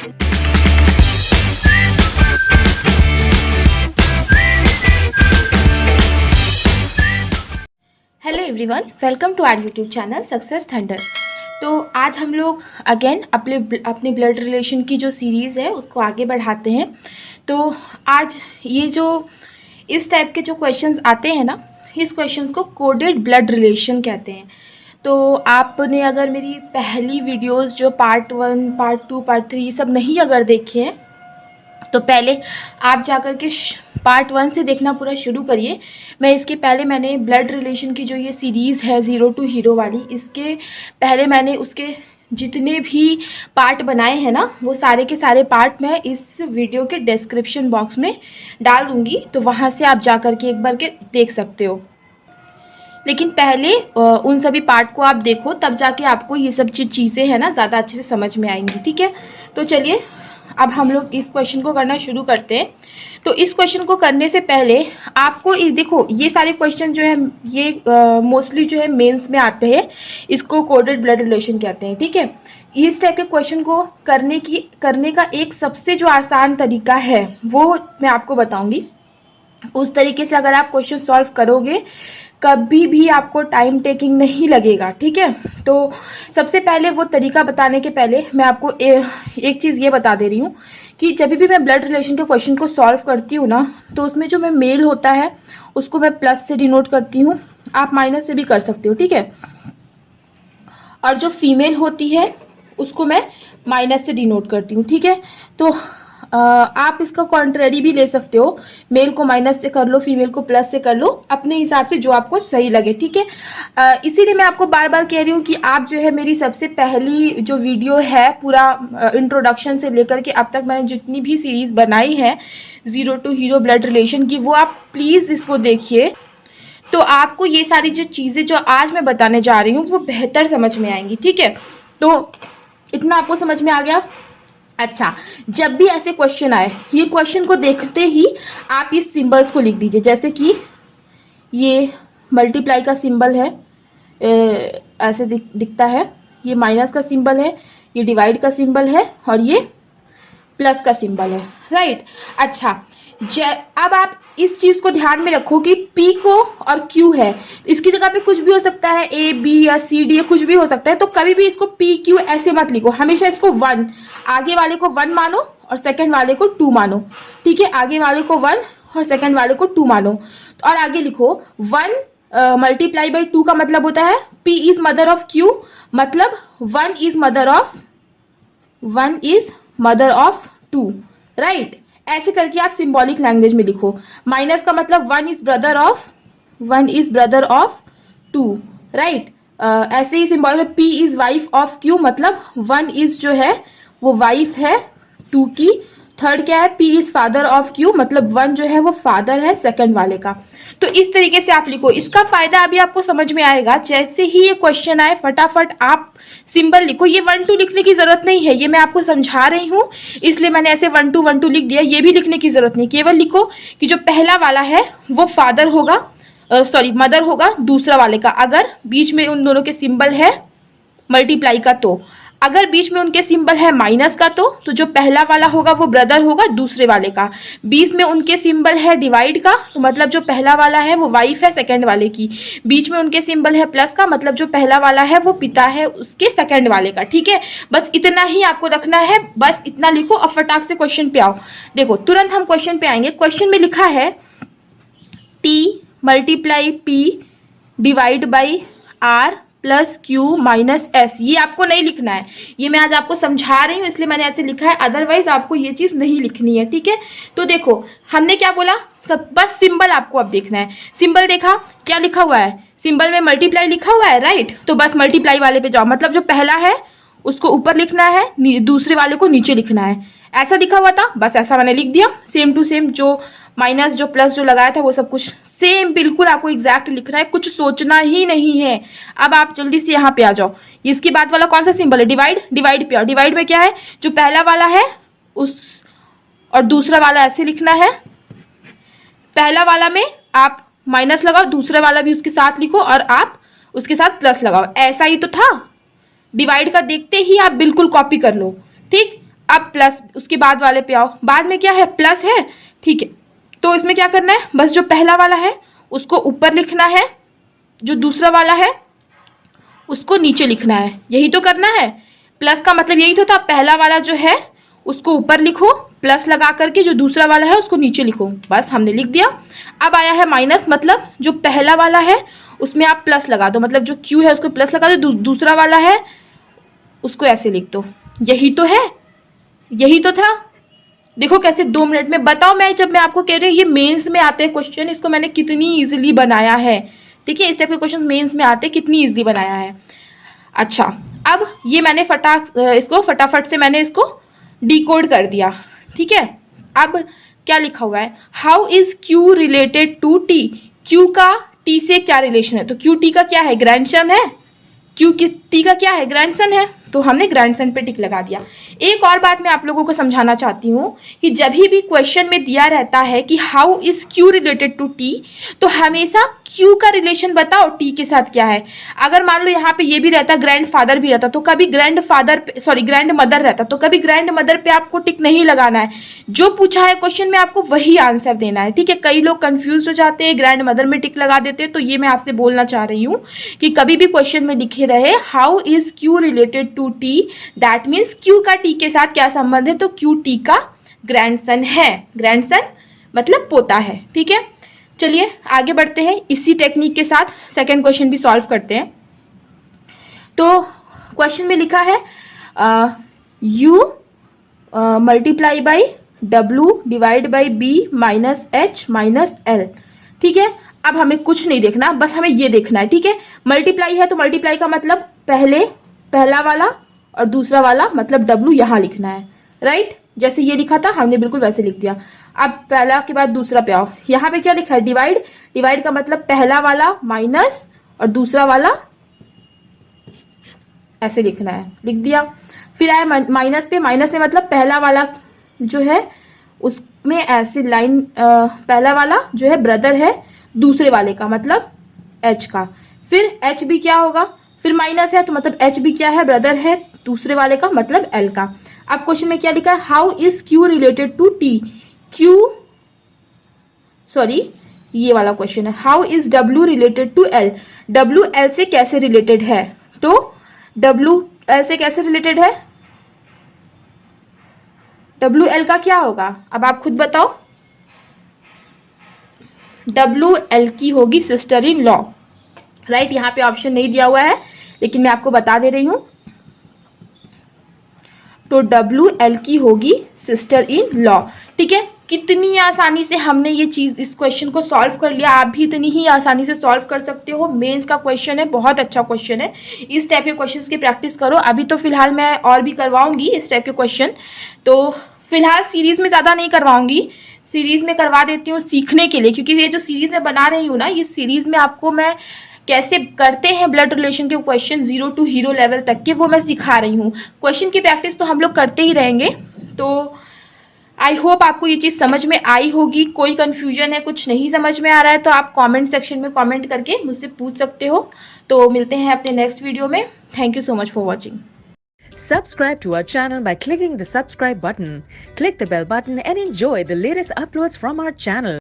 Hello everyone, welcome to our YouTube channel success thunder. तो आज हम लोग अगेन अपने ब्लड रिलेशन की जो सीरीज़ है उसको आगे बढ़ाते हैं। तो आज ये जो इस टाइप के जो क्वेश्चंस आते हैं ना, इस क्वेश्चंस को कोडेड ब्लड रिलेशन कहते हैं। तो आपने अगर मेरी पहली वीडियोस जो पार्ट 1, पार्ट 2, पार्ट 3 ये सब नहीं अगर देखे हैं तो पहले आप जाकर के पार्ट 1 से देखना पूरा शुरू करिए। मैं इसके पहले मैंने ब्लड रिलेशन की जो ये सीरीज़ है 0 to हीरो वाली, इसके पहले मैंने उसके जितने भी पार्ट बनाए हैं ना, वो सारे के सारे पार्ट मैं इस वीडियो के डिस्क्रिप्शन बॉक्स में डाल दूँगी, तो वहाँ से आप जाकर के एक बार के देख सकते हो। लेकिन पहले उन सभी पार्ट को आप देखो, तब जाके आपको ये सब चीज़ें हैं ना ज़्यादा अच्छे से समझ में आएंगी। ठीक है, तो चलिए अब हम लोग इस क्वेश्चन को करना शुरू करते हैं। तो इस क्वेश्चन को करने से पहले आपको देखो, ये सारे क्वेश्चन जो है ये मोस्टली जो है मेंस में आते हैं, इसको कोडेड ब्लड रिलेशन कहते हैं। ठीक है, इस टाइप के क्वेश्चन को करने का एक सबसे जो आसान तरीका है वो मैं आपको बताऊंगी। उस तरीके से अगर आप क्वेश्चन सॉल्व करोगे कभी भी आपको टाइम टेकिंग नहीं लगेगा। ठीक है, तो सबसे पहले वो तरीका बताने के पहले मैं आपको एक चीज़ ये बता दे रही हूँ कि जब भी मैं ब्लड रिलेशन के क्वेश्चन को सॉल्व करती हूँ ना, तो उसमें जो मैं मेल होता है उसको मैं प्लस से डिनोट करती हूँ, आप माइनस से भी कर सकते हो। ठीक है, और जो फीमेल होती है उसको मैं माइनस से डिनोट करती हूँ। ठीक है, तो आप इसका कॉन्ट्रेरी भी ले सकते हो, मेल को माइनस से कर लो, फीमेल को प्लस से कर लो, अपने हिसाब से जो आपको सही लगे। ठीक है, इसीलिए मैं आपको बार बार कह रही हूँ कि आप जो है मेरी सबसे पहली जो वीडियो है पूरा इंट्रोडक्शन से लेकर के अब तक मैंने जितनी भी सीरीज बनाई है 0 to हीरो ब्लड रिलेशन की, वो आप प्लीज़ इसको देखिए। तो आपको ये सारी जो चीज़ें जो आज मैं बताने जा रही हूँ वो बेहतर समझ में आएंगी। ठीक है, तो इतना आपको समझ में आ गया। अच्छा, जब भी ऐसे क्वेश्चन आए, ये क्वेश्चन को देखते ही आप इस सिंबल्स को लिख दीजिए। जैसे कि ये मल्टीप्लाई का सिंबल है, ऐसे दिखता है, ये माइनस का सिंबल है, ये डिवाइड का सिंबल है और ये प्लस का सिंबल है। राइट, अच्छा, अब आप इस चीज को ध्यान में रखो कि P को और Q है, इसकी जगह पे कुछ भी हो सकता है, A, B या C, D कुछ भी हो सकता है। तो कभी भी इसको P, Q ऐसे मत लिखो, हमेशा इसको 1, आगे वाले को 1 मानो और सेकंड वाले को 2 मानो। ठीक है, आगे वाले को 1 और सेकंड वाले को 2 मानो, और आगे लिखो 1 मल्टीप्लाई बाई 2 का मतलब होता है P is mother of Q, मतलब 1 इज मदर ऑफ 2। राइट, ऐसे करके आप सिंबॉलिक लैंग्वेज में लिखो। माइनस का मतलब 1 इज ब्रदर ऑफ 2। राइट, ऐसे ही symbolic P is wife of Q, मतलब 1 इज जो है वो वाइफ है 2 की। थर्ड क्या है, P is father of Q, मतलब 1 जो है वो फादर है सेकंड वाले का। तो इस तरीके से आप लिखो। इसका फायदा अभी आपको समझ में आएगा। जैसे ही ये क्वेश्चन आए फटाफट आप सिंबल लिखो। ये 1 2 लिखने की जरूरत नहीं है, ये मैं आपको समझा रही हूँ इसलिए मैंने ऐसे 1 2 लिख दिया। ये भी लिखने की जरूरत नहीं, केवल लिखो कि जो पहला वाला है वो फादर होगा, मदर होगा दूसरा वाले का, अगर बीच में उन दोनों के सिंबल है मल्टीप्लाई का। तो अगर बीच में उनके सिंबल है माइनस का तो जो पहला वाला होगा वो ब्रदर होगा दूसरे वाले का। बीच में उनके सिंबल है डिवाइड का, तो मतलब जो पहला वाला है वो वाइफ है सेकंड वाले की। बीच में उनके सिंबल है प्लस का, मतलब जो पहला वाला है वो पिता है उसके सेकंड वाले का। ठीक है, बस इतना ही आपको रखना है, बस इतना लिखो और फटाक से क्वेश्चन पे आओ। देखो, तुरंत हम क्वेश्चन पे आएंगे। क्वेश्चन में लिखा है T multiply P divide by R plus Q minus S। ये आपको नहीं लिखना है, ये मैं आज आपको समझा रही हूँ इसलिए मैंने ऐसे लिखा है, अदरवाइज आपको ये चीज नहीं लिखनी है। ठीक है, तो देखो हमने क्या बोला, सब बस सिंबल आपको अब देखना है। सिंबल देखा, क्या लिखा हुआ है, सिंबल में मल्टीप्लाई लिखा हुआ है। राइट, तो बस मल्टीप्लाई वाले पे जाओ, मतलब जो पहला है उसको ऊपर लिखना है, दूसरे वाले को नीचे लिखना है। ऐसा लिखा हुआ था, बस ऐसा मैंने लिख दिया। सेम टू सेम जो माइनस जो प्लस जो लगाया था वो सब कुछ सेम बिल्कुल आपको एग्जैक्ट लिखना है, कुछ सोचना ही नहीं है। अब आप जल्दी से यहाँ पे आ जाओ। इसके बाद वाला कौन सा सिंबल है, डिवाइड पे आओ। डिवाइड में क्या है, जो पहला वाला है उस और दूसरा वाला ऐसे लिखना है। पहला वाला में आप माइनस लगाओ, दूसरा वाला भी उसके साथ लिखो और आप उसके साथ प्लस लगाओ। ऐसा ही तो था, डिवाइड का देखते ही आप बिल्कुल कॉपी कर लो। ठीक, अब प्लस, उसके बाद वाले पे आओ, बाद में क्या है, प्लस है, ठीक है। तो इसमें क्या करना है, बस जो पहला वाला है उसको ऊपर लिखना है, जो दूसरा वाला है उसको नीचे लिखना है, यही तो करना है। प्लस का मतलब यही तो था, पहला वाला जो है उसको ऊपर लिखो, प्लस लगा करके जो दूसरा वाला है उसको नीचे लिखो, बस हमने लिख दिया। अब आया है माइनस, मतलब जो पहला वाला है उसमें आप प्लस लगा दो, मतलब जो क्यू है उसको प्लस लगा दो, दूसरा वाला है उसको ऐसे लिख दो, यही तो है, यही तो था। देखो कैसे 2 मिनट में, बताओ मैं जब मैं आपको कह रही हूँ ये मेंस में आते हैं क्वेश्चन, इसको मैंने कितनी इजीली बनाया है, ठीक है। इस टाइप के क्वेश्चन मेंस में आते हैं, कितनी इजीली बनाया है। अच्छा, अब ये मैंने इसको फटाफट से मैंने इसको डिकोड कर दिया, ठीक है। अब क्या लिखा हुआ है, how is Q related to T, Q का टी से क्या रिलेशन है, तो क्यू टी का क्या है, ग्रैंडसन है, क्यू टी का क्या है, ग्रैंडसन है, तो हमने ग्रैंडसन पे टिक लगा दिया। एक और बात मैं आप लोगों को समझाना चाहती हूँ कि जब भी क्वेश्चन में दिया रहता है कि how is Q related to T, तो हमेशा क्यू का रिलेशन बताओ टी के साथ क्या है। अगर मान लो यहाँ पे ये भी रहता, ग्रैंडफादर भी रहता, तो कभी ग्रैंड मदर रहता, तो कभी ग्रैंड मदर पे आपको टिक नहीं लगाना है, जो पूछा है क्वेश्चन में आपको वही आंसर देना है, ठीक है। कई लोग कंफ्यूज हो जाते हैं, ग्रैंड मदर में टिक लगा देते हैं, तो ये मैं आपसे बोलना चाह रही हूँ कि कभी भी क्वेश्चन में लिखे रहे how is Q related to T, that means Q का टी के साथ क्या संबंध है, तो क्यू टी का ग्रैंडसन है, ग्रैंडसन मतलब पोता है, ठीक है। चलिए आगे बढ़ते हैं, इसी टेक्निक के साथ सेकंड क्वेश्चन भी सॉल्व करते हैं। तो क्वेश्चन में लिखा है u multiply by w divide by b minus h minus l, ठीक है। अब हमें कुछ नहीं देखना, बस हमें ये देखना है, ठीक है। मल्टीप्लाई है तो मल्टीप्लाई का मतलब पहला वाला और दूसरा वाला, मतलब w यहां लिखना है, राइट। जैसे ये लिखा था हमने बिल्कुल वैसे लिख दिया। अब पहला के बाद दूसरा पे आओ, यहाँ पे क्या लिखा है, डिवाइड, डिवाइड का मतलब पहला वाला माइनस और दूसरा वाला ऐसे लिखना है, लिख दिया। फिर आया माइनस पे, माइनस में मतलब पहला वाला जो है उसमें ऐसे लाइन, पहला वाला जो है ब्रदर है दूसरे वाले का, मतलब h का। फिर h भी क्या होगा, फिर माइनस है तो मतलब h भी क्या है, ब्रदर है दूसरे वाले का, मतलब l का। अब क्वेश्चन में क्या लिखा है, how is q related to t, ये वाला क्वेश्चन है, how is w related to l, w l से कैसे रिलेटेड है, तो w l से कैसे रिलेटेड है, w l का क्या होगा, अब आप खुद बताओ। w l की होगी सिस्टर इन लॉ, राइट। यहाँ पे ऑप्शन नहीं दिया हुआ है लेकिन मैं आपको बता दे रही हूं, तो w l की होगी सिस्टर इन लॉ, ठीक है। कितनी आसानी से हमने ये चीज, इस क्वेश्चन को सॉल्व कर लिया, आप भी इतनी ही आसानी से सॉल्व कर सकते हो। मेंस का क्वेश्चन है, बहुत अच्छा क्वेश्चन है, इस टाइप के क्वेश्चंस की प्रैक्टिस करो। अभी तो फिलहाल मैं और भी करवाऊंगी इस टाइप के क्वेश्चन, तो फिलहाल सीरीज में ज्यादा नहीं करवाऊंगी, सीरीज में करवा देती हूँ सीखने के लिए, क्योंकि ये जो सीरीज में बना रही हूँ ना, इस सीरीज में आपको मैं कैसे करते हैं ब्लड रिलेशन के क्वेश्चन 0 to हीरो लेवल तक के, वो मैं सिखा रही हूँ। क्वेश्चन की प्रैक्टिस तो हम लोग करते ही रहेंगे। तो आई होप आपको ये चीज़ समझ में आई होगी। कोई कंफ्यूजन है, कुछ नहीं समझ में आ रहा है, तो आप कमेंट सेक्शन में कमेंट करके मुझसे पूछ सकते हो। तो मिलते हैं अपने नेक्स्ट वीडियो में। Thank you so much for watching. Subscribe to our channel by clicking the subscribe button. Click the bell button and enjoy the latest uploads from our channel.